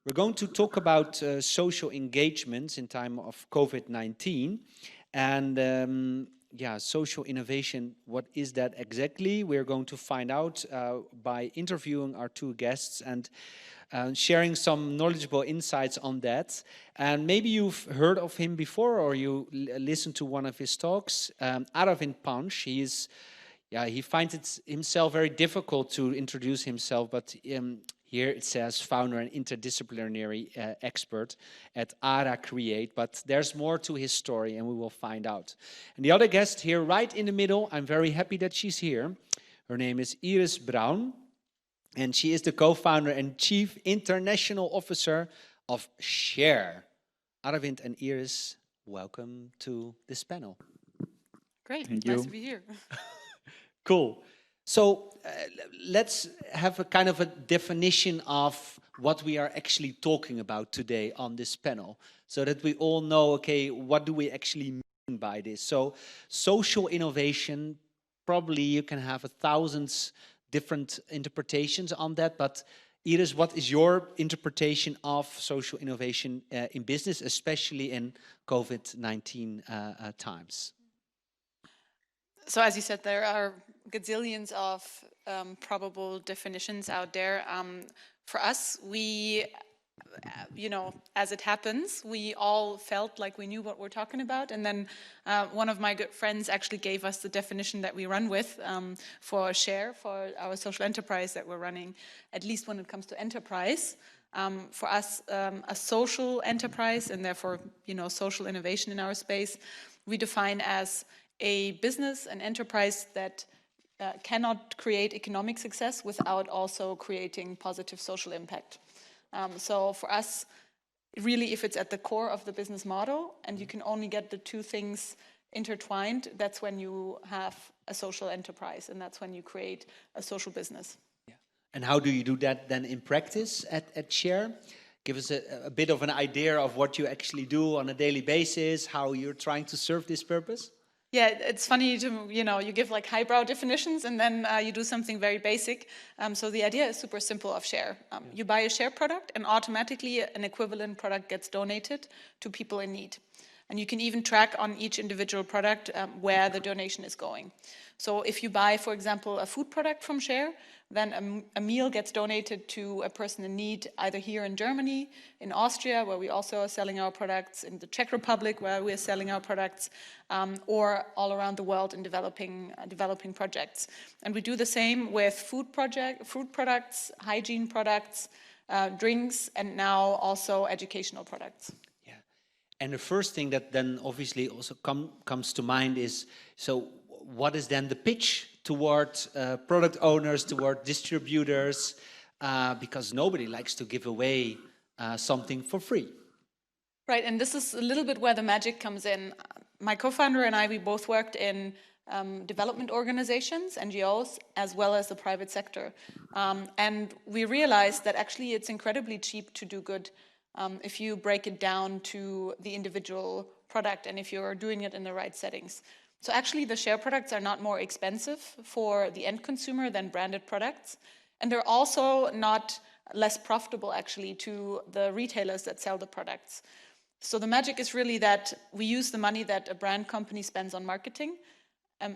We're going to talk about social engagement in time of COVID-19 and yeah, social innovation. What is that exactly? We're going to find out by interviewing our two guests and sharing some knowledgeable insights on that. And maybe you've heard of him before or you listened to one of his talks. Aravind Panch, he finds it himself very difficult to introduce himself, but here it says founder and interdisciplinary expert at ARA Create, but there's more to his story and we will find out. And the other guest here right in the middle, I'm very happy that she's here. Her name is Iris Braun, and she is the co-founder and chief international officer of Share. Aravind and Iris, welcome to this panel. Great, nice to be here. Cool. So let's have a kind of a definition of what we are actually talking about today on this panel so that we all know, okay, what do we actually mean by this? So social innovation, probably you can have 1,000 different interpretations on that, but Iris, what is your interpretation of social innovation in business, especially in COVID-19 times? So as you said, there are gazillions of probable definitions out there. For us, we, as it happens, we all felt like we knew what we're talking about. And then one of my good friends actually gave us the definition that we run with for Share, for our social enterprise that we're running, at least when it comes to enterprise. For us, a social enterprise, and therefore, social innovation in our space, we define as a business, an enterprise that cannot create economic success without also creating positive social impact. So for us, really, if it's at the core of the business model and you can only get the two things intertwined, that's when you have a social enterprise and that's when you create a social business. Yeah. And how do you do that then in practice at Share? Give us a bit of an idea of what you actually do on a daily basis, how you're trying to serve this purpose? Yeah, it's funny to, you give like highbrow definitions and then you do something very basic. So the idea is super simple of Share. You buy a Share product and automatically an equivalent product gets donated to people in need. And you can even track on each individual product where the donation is going. So if you buy, for example, a food product from Share, then a meal gets donated to a person in need, either here in Germany, in Austria, where we also are selling our products, in the Czech Republic, where we are selling our products, or all around the world in developing projects. And we do the same with food products, hygiene products, drinks, and now also educational products. Yeah, and the first thing that then obviously also comes to mind is, so what is then the pitch toward product owners, toward distributors, because nobody likes to give away something for free. Right, and this is a little bit where the magic comes in. My co-founder and I, we both worked in development organizations, NGOs, as well as the private sector. And we realized that actually it's incredibly cheap to do good if you break it down to the individual product and if you're doing it in the right settings. So actually the Share products are not more expensive for the end consumer than branded products. And they're also not less profitable actually to the retailers that sell the products. So the magic is really that we use the money that a brand company spends on marketing,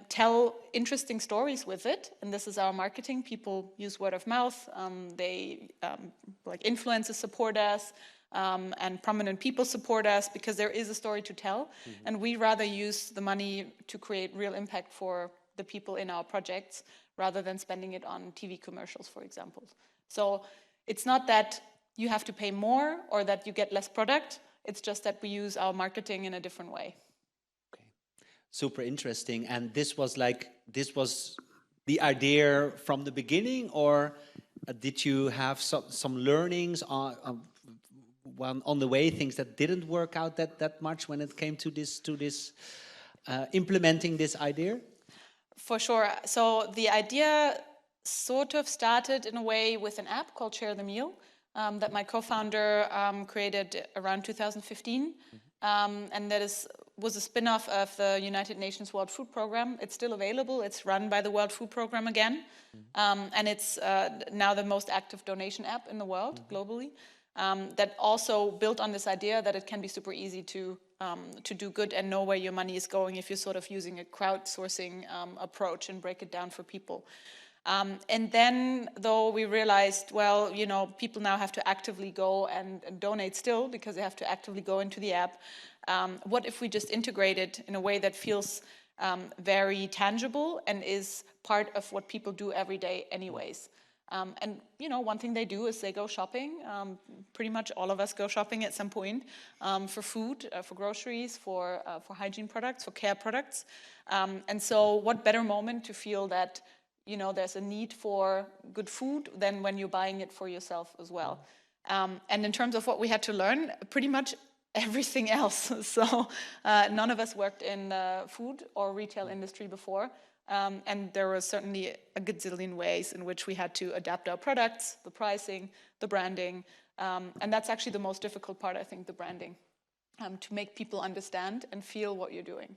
tell interesting stories with it, and this is our marketing. People use word of mouth, like influencers support us, and prominent people support us because there is a story to tell. Mm-hmm. And we rather use the money to create real impact for the people in our projects rather than spending it on TV commercials, for example. So it's not that you have to pay more or that you get less product. It's just that we use our marketing in a different way. Okay, super interesting. And this was the idea from the beginning, or did you have some learnings on the way, things that didn't work out that much when it came to this implementing this idea? For sure. So the idea sort of started in a way with an app called Share the Meal that my co-founder created around 2015. Mm-hmm. And that was a spin-off of the United Nations World Food Program. It's still available. It's run by the World Food Program again. Mm-hmm. And it's now the most active donation app in the world, mm-hmm. globally. that also built on this idea that it can be super easy to do good and know where your money is going if you're sort of using a crowdsourcing approach and break it down for people. And then, though, we realized, well, you know, people now have to actively go and donate still because they have to actively go into the app. What if we just integrate it in a way that feels very tangible and is part of what people do every day anyways? And, you know, one thing they do is they go shopping. Pretty much all of us go shopping at some point for food, for groceries, for hygiene products, for care products. And so what better moment to feel that, you know, there's a need for good food than when you're buying it for yourself as well. And in terms of what we had to learn, pretty much everything else. So none of us worked in the food or retail industry before. And there were certainly a gazillion ways in which we had to adapt our products, the pricing, the branding. And that's actually the most difficult part, I think, the branding, to make people understand and feel what you're doing.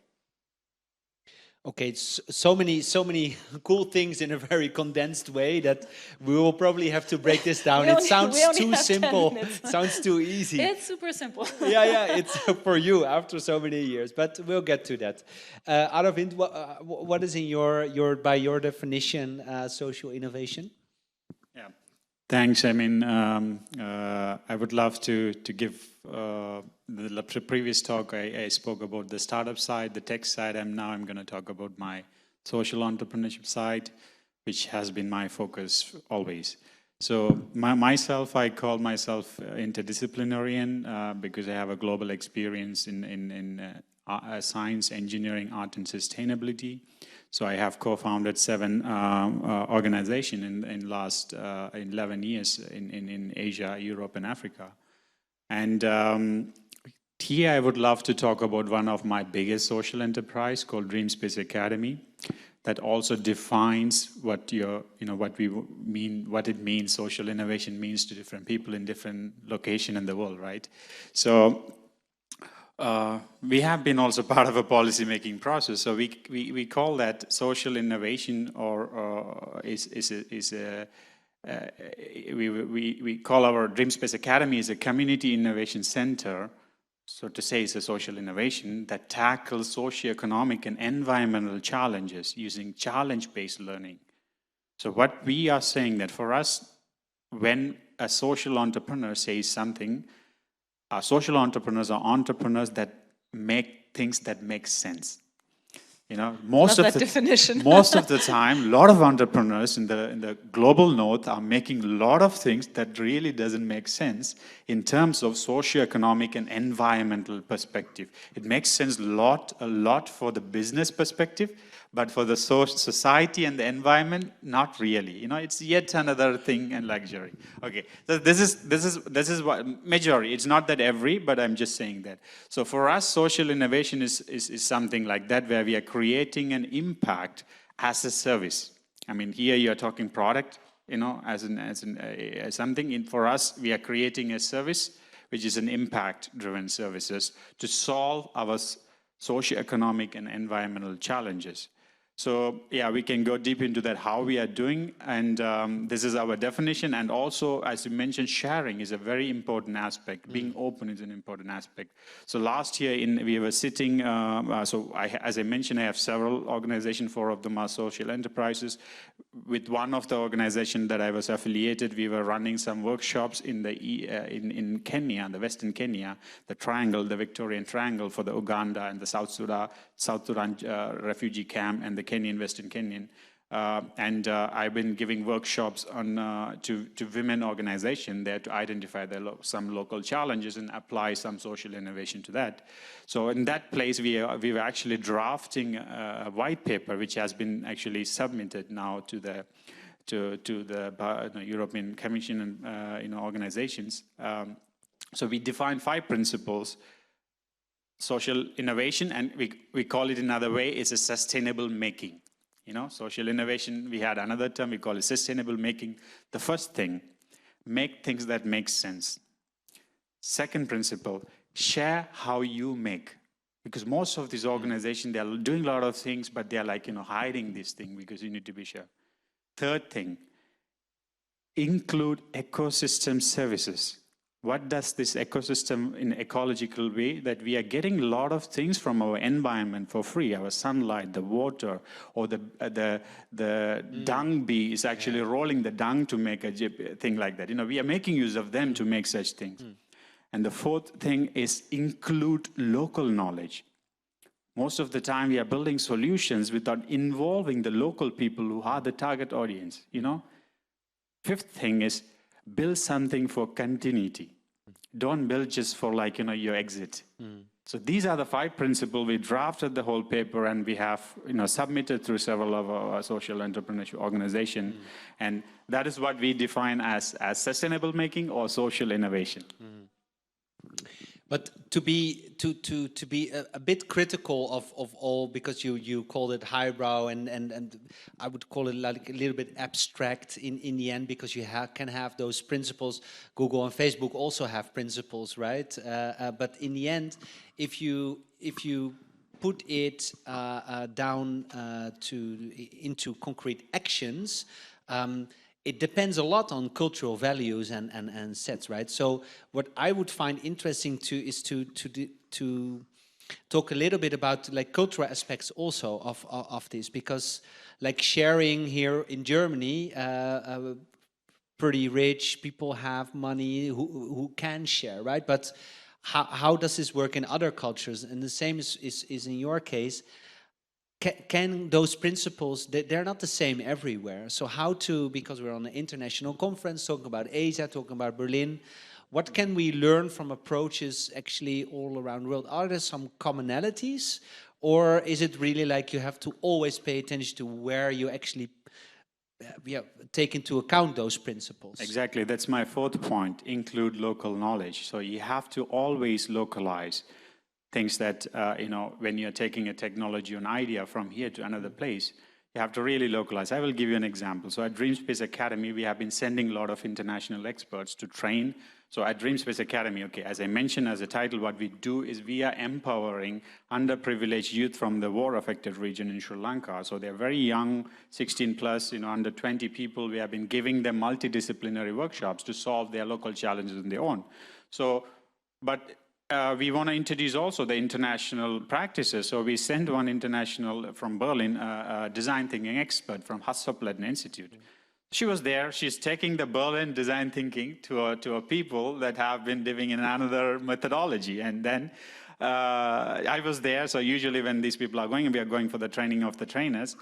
Okay, so many cool things in a very condensed way that we will probably have to break this down. It sounds too simple, sounds too easy. It's super simple. Yeah, it's for you after so many years, but we'll get to that. Aravind, what is in by your definition social innovation? Yeah, thanks. I mean, I would love to give the previous talk. I spoke about the startup side, the tech side, and now I'm going to talk about my social entrepreneurship side, which has been my focus always. So I call myself interdisciplinarian because I have a global experience in science, engineering, art, and sustainability. So I have co-founded 7 organizations in last 11 years in Asia, Europe, and Africa. And here I would love to talk about one of my biggest social enterprise called DreamSpace Academy, that also defines what it means. Social innovation means to different people in different locations in the world, right? So we have been also part of a policy making process. So we call that social innovation, or we call our DreamSpace Academy as a community innovation center. So to say, it's a social innovation that tackles socioeconomic and environmental challenges using challenge-based learning. So what we are saying that for us, when a social entrepreneur says something, social entrepreneurs are entrepreneurs that make things that make sense. You know, most of the time, a lot of entrepreneurs in the global north are making a lot of things that really doesn't make sense in terms of socioeconomic and environmental perspective. It makes sense a lot for the business perspective, but for the society and the environment, not really. You know, it's yet another thing and luxury. Okay, so this is what majority. It's not that every, but I'm just saying that. So for us, social innovation is something like that, where we are creating an impact as a service. I mean, here you are talking product, you know, as something. For us, we are creating a service which is an impact-driven services to solve our socioeconomic and environmental challenges. So yeah, we can go deep into that, how we are doing, and this is our definition. And also, as you mentioned, sharing is a very important aspect. Being open is an important aspect. So last year, we were sitting, as I mentioned, I have several organizations, 4 of them are social enterprises. With one of the organizations that I was affiliated, we were running some workshops in in Kenya, the Western Kenya, the Triangle, the Victorian Triangle for the Uganda and the South Sudan refugee camp and the Kenyan, Western Kenyan. I've been giving workshops on to women organizations there to identify some local challenges and apply some social innovation to that. So in that place, we were actually drafting a white paper, which has been actually submitted now to the European Commission and organizations. So we defined 5 principles. Social innovation, and we call it another way, is a sustainable making. You know, social innovation, we had another term, we call it sustainable making. The first thing, make things that make sense. Second principle, share how you make. Because most of these organizations, they are doing a lot of things, but they are like, hiding this thing because you need to be sure. Third thing, include ecosystem services. what does this ecosystem in ecological way that we are getting a lot of things from our environment for free, our sunlight, the water, or the dung bee is actually rolling the dung to make a thing like that. We are making use of them to make such things. And the fourth thing is include local knowledge. Most of the time we are building solutions without involving the local people who are the target audience. Fifth thing is build something for continuity. Don't build just for your exit. So these are the 5 principles. We drafted the whole paper and we have submitted through several of our social entrepreneurship organizations. And that is what we define as sustainable making or social innovation. But to be a bit critical of all, because you called it highbrow and I would call it like a little bit abstract in the end, because you can have those principles. Google and Facebook also have principles, right? But in the end, if you put it down into concrete actions, it depends a lot on cultural values and sets, right? So what I would find interesting is to talk a little bit about like cultural aspects also of this, because like sharing here in Germany, pretty rich people have money who can share, right? But how does this work in other cultures? And the same is in your case. Can those principles, they're not the same everywhere. So how to, because we're on an international conference, talking about Asia, talking about Berlin, what can we learn from approaches actually all around the world? Are there some commonalities? Or is it really like you have to always pay attention to where you actually take into account those principles? Exactly, that's my 4th point, include local knowledge. So you have to always localize things that, when you're taking a technology or an idea from here to another place, you have to really localize. I will give you an example. So at DreamSpace Academy, we have been sending a lot of international experts to train. So at DreamSpace Academy, as I mentioned as a title, what we do is we are empowering underprivileged youth from the war-affected region in Sri Lanka. So they're very young, 16 plus, under 20 people. We have been giving them multidisciplinary workshops to solve their local challenges on their own. So, we want to introduce also the international practices. So we sent one international from Berlin, a design thinking expert from Hasso-Plattner Institute. She was there. She's taking the Berlin design thinking to a people that have been living in another methodology. And then I was there. So usually when these people are going, we are going for the training of the trainers.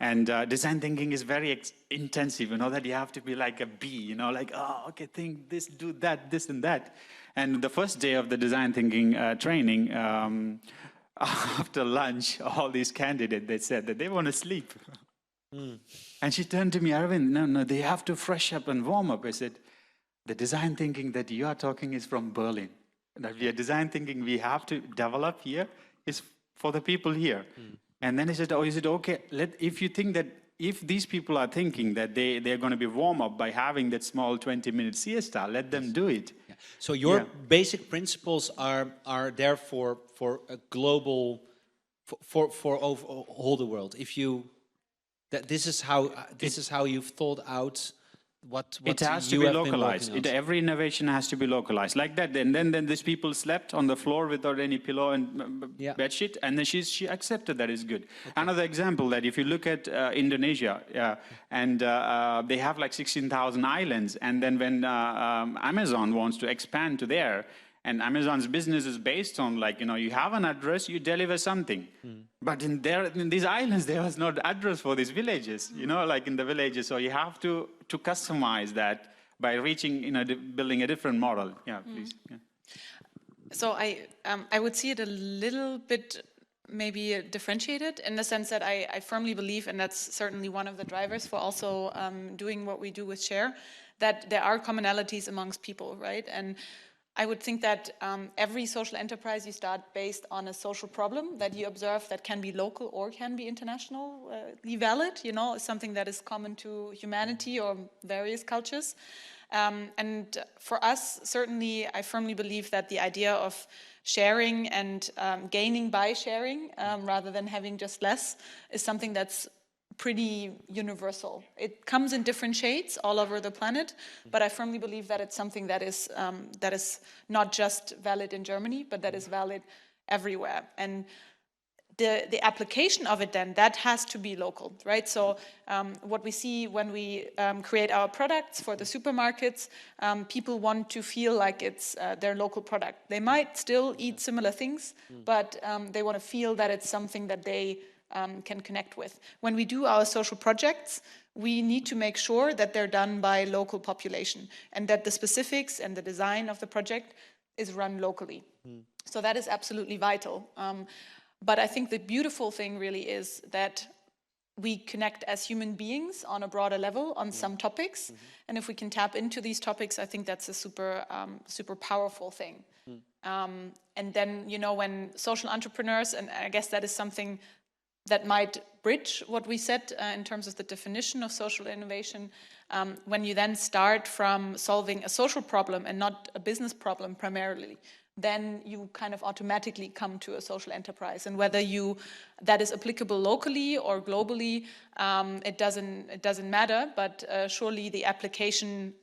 And design thinking is very intensive, that you have to be like a bee, think this, do that, this and that. And the first day of the design thinking training, after lunch, all these candidates, they said that they want to sleep. And she turned to me, Arvind, no, they have to fresh up and warm up. I said, the design thinking that you are talking is from Berlin. That we are design thinking we have to develop here is for the people here. And then he said, is it okay? If you think that, if these people are thinking that they're going to be warm up by having that small 20-minute siesta, let them do it. Yeah. So your basic principles are there for a global, for all the world. If you, this is how you've thought out what it has to be localized. Every innovation has to be localized like that. And then these people slept on the floor without any pillow and bed sheet, and then she accepted that is good. Okay. Another example that if you look at Indonesia, and they have like 16,000 islands, and then when Amazon wants to expand to there, and Amazon's business is based on you have an address, you deliver something. But in these islands, there was no address for these villages, like in the villages. So you have to customize that by reaching, building a different model. Yeah, please. Yeah. So I would see it a little bit maybe differentiated in the sense that I firmly believe, and that's certainly one of the drivers for also doing what we do with Share, that there are commonalities amongst people, right? And I would think that every social enterprise you start based on a social problem that you observe that can be local or can be internationally valid, something that is common to humanity or various cultures. And for us, certainly, I firmly believe that the idea of sharing and gaining by sharing rather than having just less is something that's pretty universal. It comes in different shades all over the planet, but I firmly believe that it's something that is not just valid in Germany, but that is valid everywhere. And the application of it then, that has to be local, right? So what we see when we create our products for the supermarkets, people want to feel like it's their local product. They might still eat similar things, but they want to feel that it's something that they can connect with. When we do our social projects, we need to make sure that they're done by local population and that the specifics and the design of the project is run locally. So that is absolutely vital. But I think the beautiful thing really is that we connect as human beings on a broader level on some topics. And if we can tap into these topics, I think that's a super powerful thing. And then, you know, when social entrepreneurs, and I guess that is something that might bridge what we said in terms of the definition of social innovation, when you then start from solving a social problem and not a business problem primarily, then you kind of automatically come to a social enterprise. And whether that is applicable locally or globally, it doesn't matter. But surely the application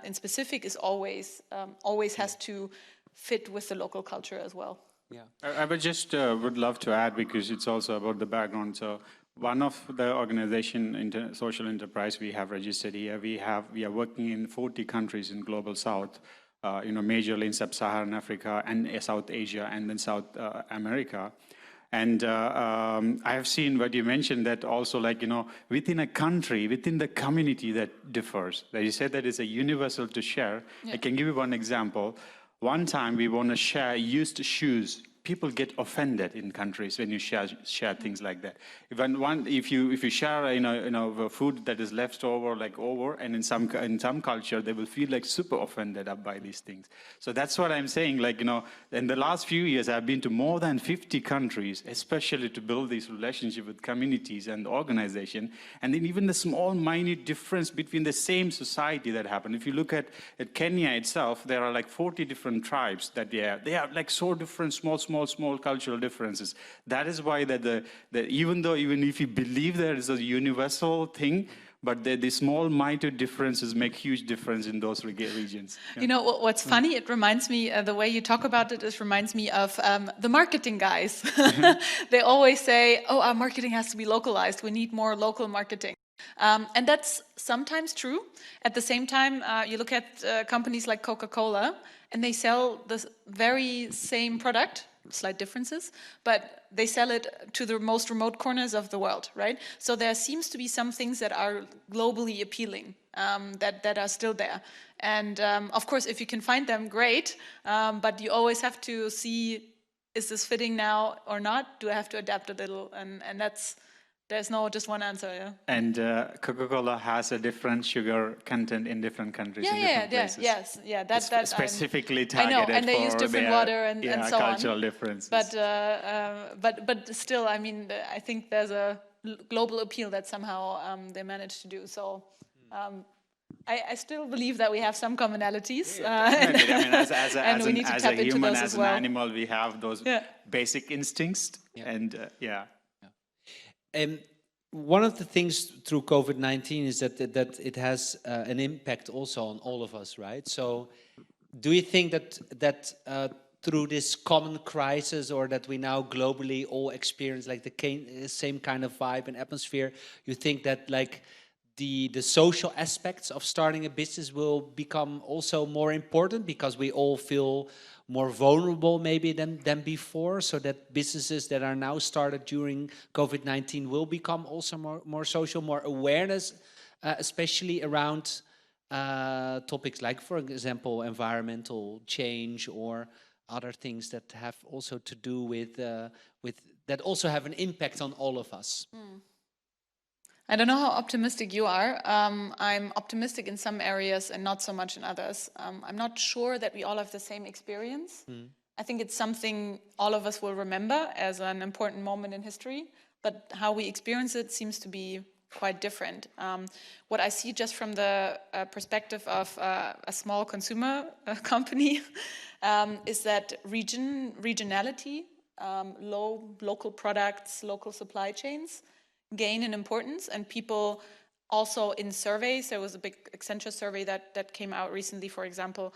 in specific is always has to fit with the local culture as well. Yeah. I would love to add, because it's also about the background. So one of the organization, social enterprise we have registered here, we are working in 40 countries in Global South. Majorly in Sub-Saharan Africa and South Asia and then South America. And I have seen what you mentioned, that also, like, within a country, within the community, that differs. That you said that is a universal to share. Yeah. I can give you one example. One time we want to share used shoes. People get offended in countries when you share things like that. If you share food that is left over, and in some culture they will feel like super offended up by these things. So that's what I'm saying. In the last few years I've been to more than 50 countries, especially to build this relationship with communities and organization. And then even the small minute difference between the same society that happened. If you look at Kenya itself, there are like 40 different tribes that they are like so different, small cultural differences. That is why even if you believe there is a universal thing, but the small minor differences make huge difference in those regions. Yeah. You know, what's funny, it reminds me, the way you talk about it, reminds me of the marketing guys. They always say, oh, our marketing has to be localized. We need more local marketing. And that's sometimes true. At the same time, you look at companies like Coca-Cola, and they sell the very same product, slight differences, but they sell it to the most remote corners of the world, right? So there seems to be some things that are globally appealing, that are still there. And of course, if you can find them, great, but you always have to see, is this fitting now or not? Do I have to adapt a little? And there's no just one answer, yeah. And Coca-Cola has a different sugar content in different countries, in different places. Yes, yeah. That's specifically targeted. I know, and they use different water and so on. Cultural differences. But still, I mean, I think there's a global appeal that somehow they managed to do. So I still believe that we have some commonalities. Definitely. I mean, and we need to tap into human, those as as well. an animal, we have those basic instincts, and one of the things through COVID-19 is that it has an impact also on all of us, right? So do you think that through this common crisis, or that we now globally all experience like the same kind of vibe and atmosphere, you think that like the social aspects of starting a business will become also more important because we all feel more vulnerable maybe than before, so that businesses that are now started during COVID-19 will become also more social, more awareness, especially around topics like, for example, environmental change or other things that have also to do with that also have an impact on all of us. I don't know how optimistic you are. I'm optimistic in some areas and not so much in others. I'm not sure that we all have the same experience. I think it's something all of us will remember as an important moment in history, but how we experience it seems to be quite different. What I see just from the perspective of a small consumer company is that regionality, local products, local supply chains gain in importance, and people also in surveys, there was a big Accenture survey that came out recently, for example,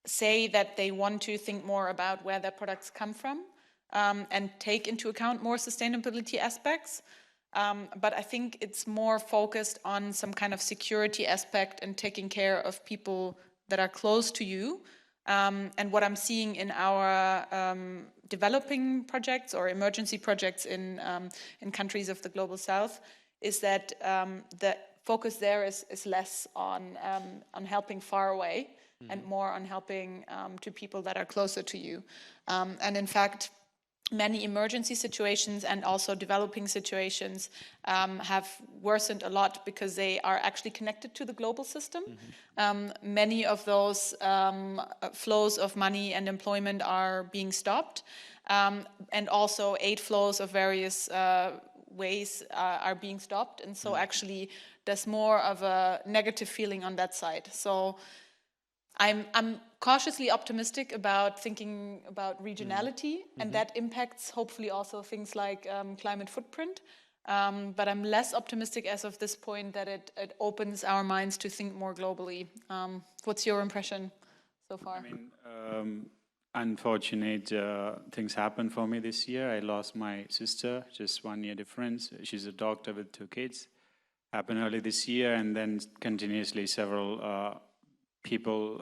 say that they want to think more about where their products come from and take into account more sustainability aspects. But I think it's more focused on some kind of security aspect and taking care of people that are close to you. And what I'm seeing in our developing projects or emergency projects in countries of the Global South is that the focus there is less on helping far away and more on helping to people that are closer to you. And in fact, many emergency situations and also developing situations have worsened a lot because they are actually connected to the global system. Many of those flows of money and employment are being stopped, and also aid flows of various ways are being stopped. And so actually there's more of a negative feeling on that side. So I'm cautiously optimistic about thinking about regionality, and that impacts hopefully also things like climate footprint. But I'm less optimistic as of this point that it opens our minds to think more globally. What's your impression so far? I mean, unfortunate things happened for me this year. I lost my sister, just 1 year difference. She's a doctor with 2 kids. Happened early this year, and then continuously several people,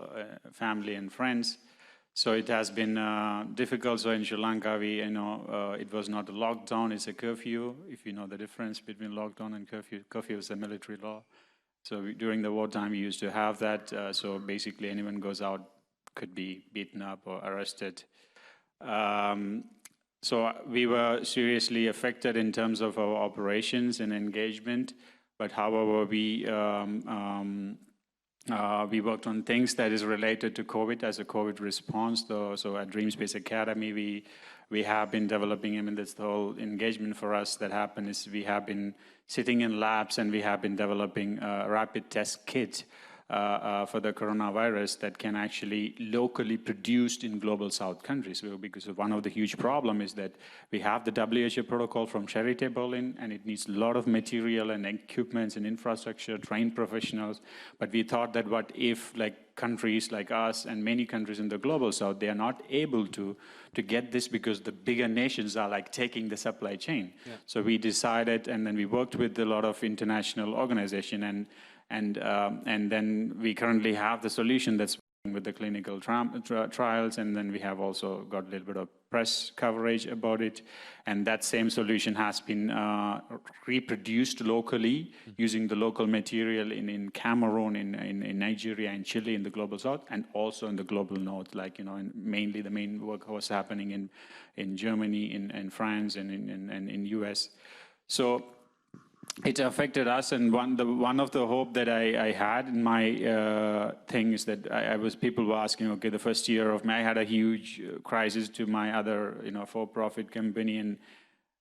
family and friends. So it has been difficult. So in Sri Lanka, it was not a lockdown, it's a curfew. If you know the difference between lockdown and curfew, curfew is a military law. So during the wartime, we used to have that. So basically anyone goes out could be beaten up or arrested. So we were seriously affected in terms of our operations and engagement. But however, we worked on things that is related to COVID as a COVID response. So at Dreamspace Academy, we have been developing, I mean, that's the whole engagement for us that happened is we have been sitting in labs and we have been developing a rapid test kit for the coronavirus that can actually locally produced in global South countries. Because one of the huge problem is that we have the WHO protocol from Charité Berlin, and it needs a lot of material and equipments and infrastructure, trained professionals. But we thought that what if countries like us and many countries in the global South, they are not able to get this because the bigger nations are taking the supply chain. Yeah. So we decided, and then we worked with a lot of international organization and then we currently have the solution that's working with the clinical trials, and then we have also got a little bit of press coverage about it. And that same solution has been reproduced locally using the local material in Cameroon, in Nigeria, in Chile, in the global South, and also in the global North. Mainly the main work was happening in Germany, in France, and in US. So it affected us, and one of the hope that I had in my thing is that people were asking, okay, the first year of I had a huge crisis to my other for-profit company, and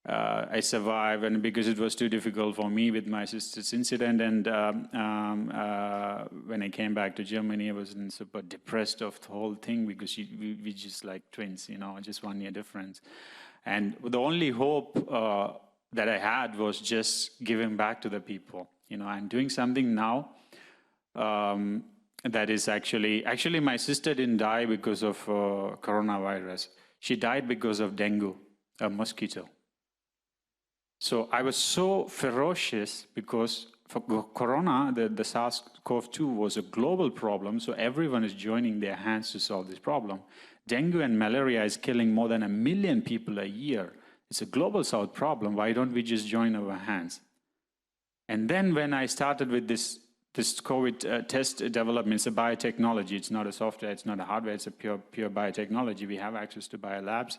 I survived, and because it was too difficult for me with my sister's incident, and when I came back to Germany, I was super depressed of the whole thing because we just like twins, just 1 year difference, and the only hope that I had was just giving back to the people. I'm doing something now that is actually my sister didn't die because of coronavirus. She died because of dengue, a mosquito. So I was so ferocious because for corona, the SARS-CoV-2 was a global problem, so everyone is joining their hands to solve this problem. Dengue and malaria is killing more than 1 million people a year. It's a global South problem. Why don't we just join our hands? And then when I started with this COVID test development, it's a biotechnology. It's not a software. It's not a hardware. It's a pure biotechnology. We have access to biolabs.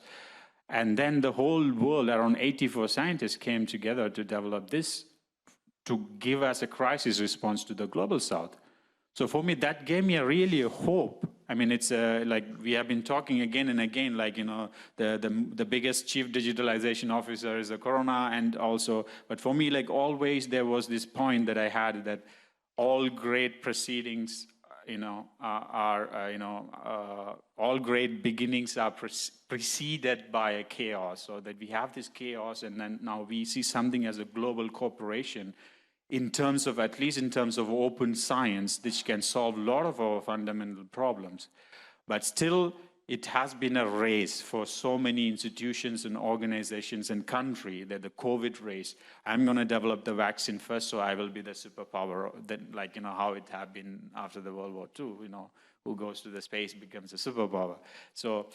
And then the whole world, around 84 scientists came together to develop this to give us a crisis response to the global South. So for me, that gave me really a hope. I mean, it's we have been talking again and again, the biggest chief digitalization officer is the corona, and also, but for me, always there was this point that I had that all great proceedings, all great beginnings are preceded by a chaos, so that we have this chaos, and then now we see something as a global corporation in terms of, at least in terms of open science, which can solve a lot of our fundamental problems. But still, it has been a race for so many institutions and organizations and country, that the COVID race, I'm going to develop the vaccine first, so I will be the superpower, then, like, how it had been after the World War II, who goes to the space becomes a superpower. So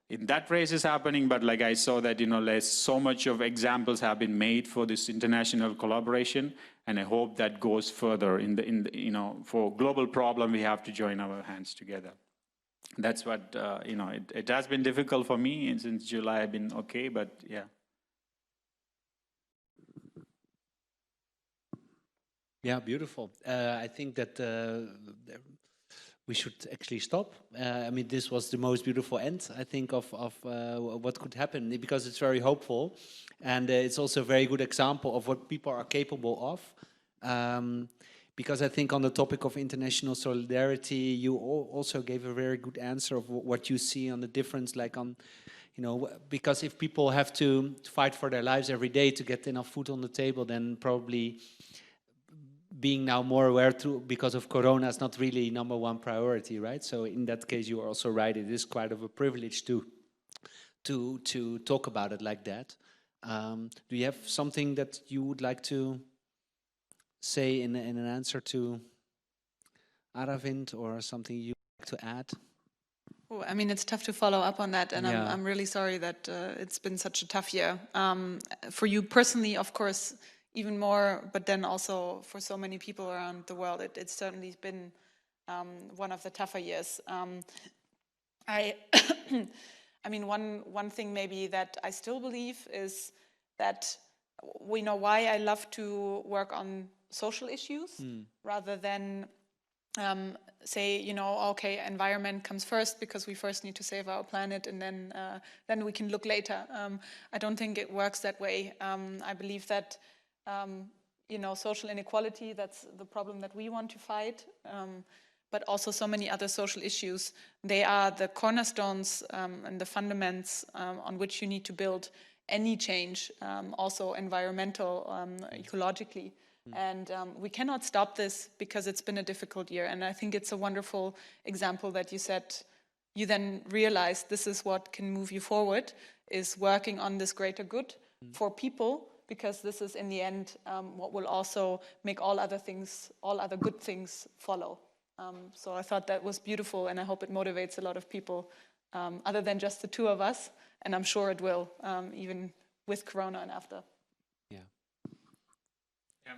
in that race is happening, but like I saw that, there's so much of examples have been made for this international collaboration, and I hope that goes further for global problem, we have to join our hands together. That's what, it has been difficult for me, and since July I've been okay, but yeah. Yeah, beautiful. I think that we should actually stop. I mean, this was the most beautiful end, I think, of what could happen, because it's very hopeful. And it's also a very good example of what people are capable of. Because I think on the topic of international solidarity, you also gave a very good answer of what you see on the difference, like on, because if people have to fight for their lives every day to get enough food on the table, then probably being now more aware because of Corona is not really #1 priority, right? So in that case, you are also right. It is quite of a privilege to talk about it like that. Do you have something that you would like to say in an answer to Aravind, or something you'd like to add? Oh, I mean, it's tough to follow up on that, and Yeah. I'm really sorry that it's been such a tough year. For you personally, of course, even more, but then also for so many people around the world, it's certainly been one of the tougher years. I mean, one thing maybe that I still believe is that we know why I love to work on social issues rather than say, okay, environment comes first because we first need to save our planet, and then we can look later. I don't think it works that way. I believe that social inequality, that's the problem that we want to fight, but also so many other social issues. They are the cornerstones and the fundaments on which you need to build any change, also environmental, ecologically. And we cannot stop this because it's been a difficult year. And I think it's a wonderful example that you said, you then realize this is what can move you forward, is working on this greater good for people, because this is in the end what will also make all other good things follow. So I thought that was beautiful, and I hope it motivates a lot of people, other than just the two of us. And I'm sure it will, even with Corona and after. Yeah.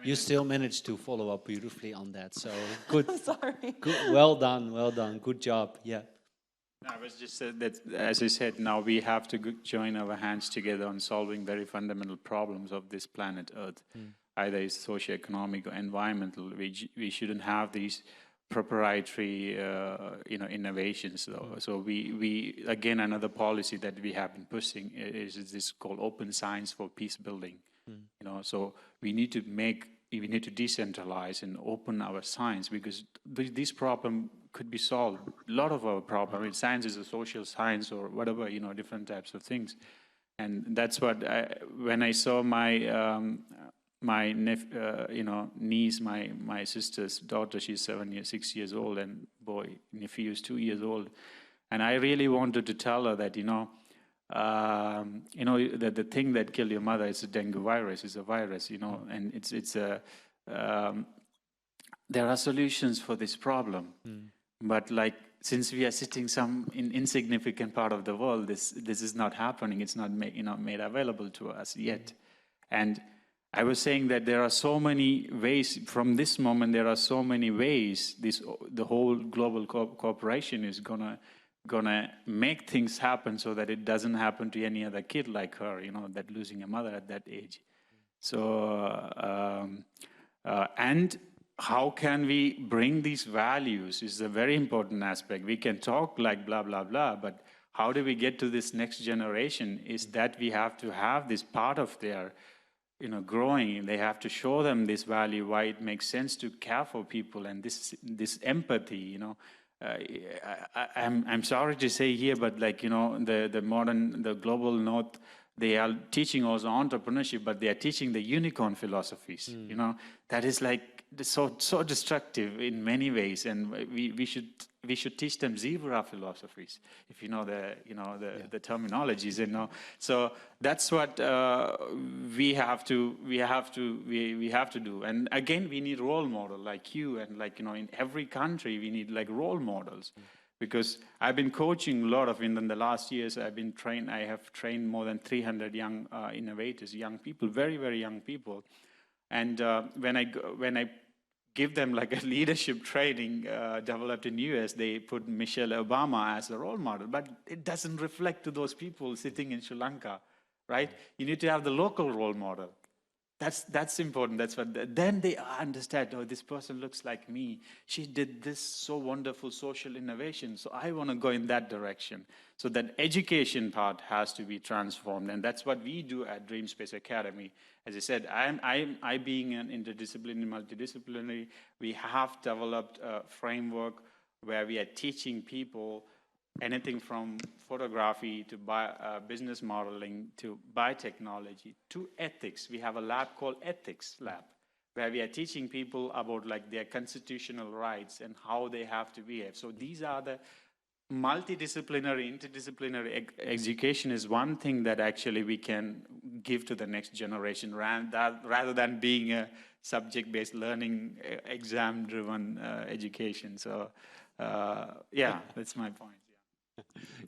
You still managed to follow up beautifully on that. So good. Sorry. Good. Well done. Good job. Yeah. I was just that, as I said, now we have to join our hands together on solving very fundamental problems of this planet Earth. Either it's socio-economic or environmental. We shouldn't have these proprietary, innovations, though. So we again, another policy that we have been pushing is this called open science for peace building. So we need to decentralize and open our science, because this problem could be solved. A lot of our problem, I mean, science is a social science or whatever, different types of things. And that's what when I saw my niece, my sister's daughter, she's 6 years old, and nephew is 2 years old. And I really wanted to tell her that, that the thing that killed your mother is a dengue virus, is a virus, and it's a, there are solutions for this problem. But since we are sitting in insignificant part of the world, this is not happening. It's not made available to us yet. And I was saying that there are so many ways, from this moment, there are so many ways the whole global cooperation is gonna make things happen so that it doesn't happen to any other kid like her, that losing a mother at that age. So, and how can we bring these values is a very important aspect. We can talk like blah, blah, blah, but how do we get to this next generation is that we have to have this part of their growing. They have to show them this value, why it makes sense to care for people, and this empathy. I'm sorry to say here, but like the global North, they are teaching also entrepreneurship, but they are teaching the unicorn philosophies. That is like so destructive in many ways, and we should teach them zebra philosophies, if you know the terminologies. So that's what we have to do. And again, we need role model like you, and in every country we need like role models. Because I've been coaching a lot in the last years. I have trained more than 300 young innovators, young people, very, very young people. And when I give them like a leadership training developed in US, they put Michelle Obama as a role model, but it doesn't reflect to those people sitting in Sri Lanka, right? You need to have the local role model. That's important. That's what. Then they understand. Oh, this person looks like me. She did this so wonderful social innovation. So I want to go in that direction. So that education part has to be transformed, and that's what we do at DreamSpace Academy. As I said, I being an interdisciplinary, multidisciplinary, we have developed a framework where we are teaching people anything from photography to business modeling to biotechnology to ethics. We have a lab called Ethics Lab, where we are teaching people about like their constitutional rights and how they have to behave. So these are the multidisciplinary, interdisciplinary education is one thing that actually we can give to the next generation rather than being a subject-based learning, exam-driven education. So yeah, that's my point.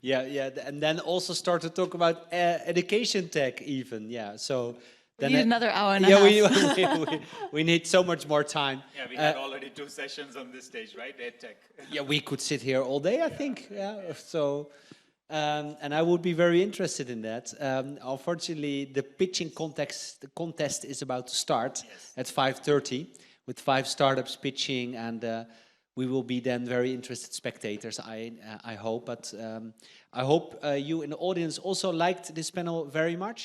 Yeah, and then also start to talk about education tech even. Yeah, so We then need another hour and a half. Yeah, we need so much more time. Yeah, we had already 2 sessions on this stage, right? EdTech. Yeah, we could sit here all day, I think. Yeah, so and I would be very interested in that. Unfortunately, the pitching contest is about to start at 5:30 with 5 startups pitching, and we will be then very interested spectators, I hope. But I hope you in the audience also liked this panel very much.